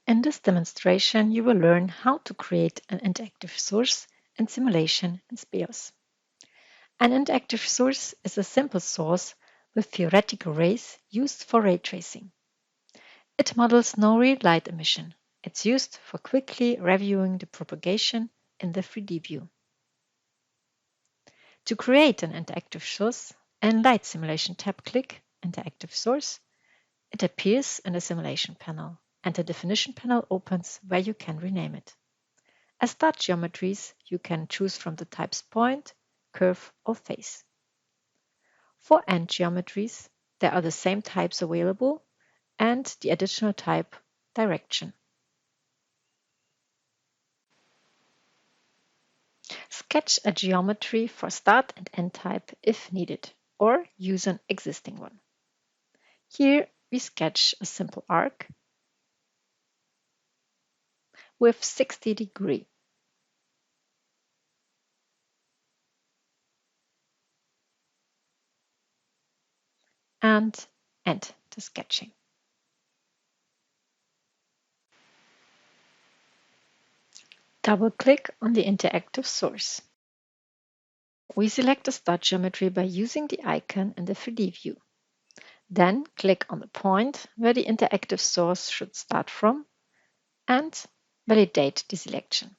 In this demonstration, you will learn how to create an interactive source and simulation in Speos. An interactive source is a simple source with theoretical rays used for ray tracing. It models no real light emission. It's used for quickly reviewing the propagation in the 3D view. To create an interactive source, in Light Simulation tab click Interactive Source. It appears in the simulation panel, and the definition panel opens where you can rename it. As start geometries, you can choose from the types point, curve, or face. For end geometries, there are the same types available and the additional type direction. Sketch a geometry for start and end type if needed, or use an existing one. Here we sketch a simple arc with 60 degrees. And end the sketching. Double-click on the interactive source. We select the start geometry by using the icon in the 3D view. Then click on the point where the interactive source should start from and validate the selection.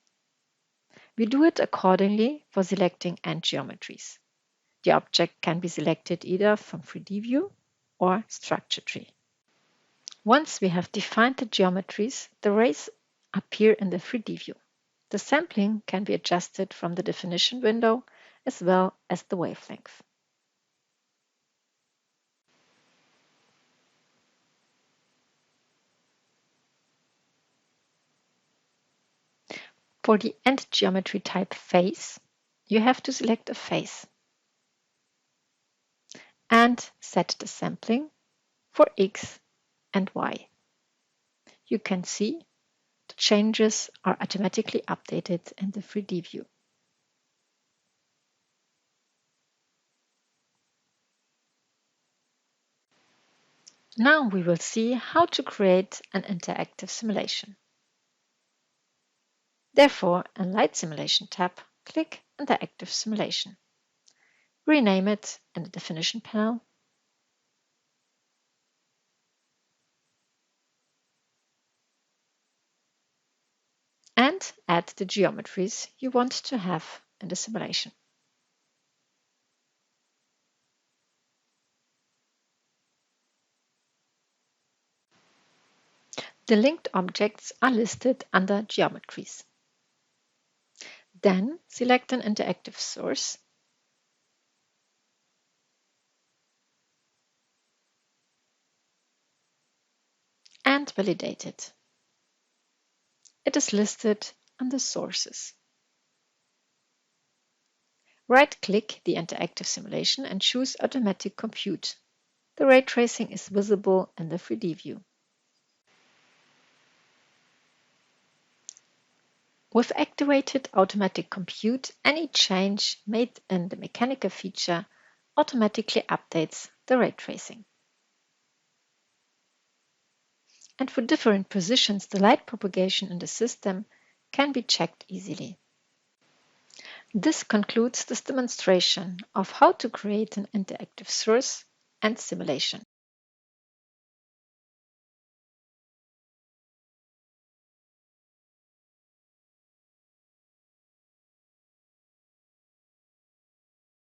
We do it accordingly for selecting end geometries. The object can be selected either from 3D view or structure tree. Once we have defined the geometries, the rays appear in the 3D view. The sampling can be adjusted from the definition window as well as the wavelength. For the end geometry type face, you have to select a face and set the sampling for X and Y. You can see the changes are automatically updated in the 3D view. Now we will see how to create an interactive simulation. Therefore, in Light Simulation tab, click Interactive Simulation. Rename it in the definition panel and add the geometries you want to have in the simulation. The linked objects are listed under Geometries. Then select an interactive source and validate it. It is listed under Sources. Right-click the interactive simulation and choose Automatic Compute. The ray tracing is visible in the 3D view. With activated automatic compute, any change made in the mechanical feature automatically updates the ray tracing. And for different positions, the light propagation in the system can be checked easily. This concludes this demonstration of how to create an interactive source and simulation.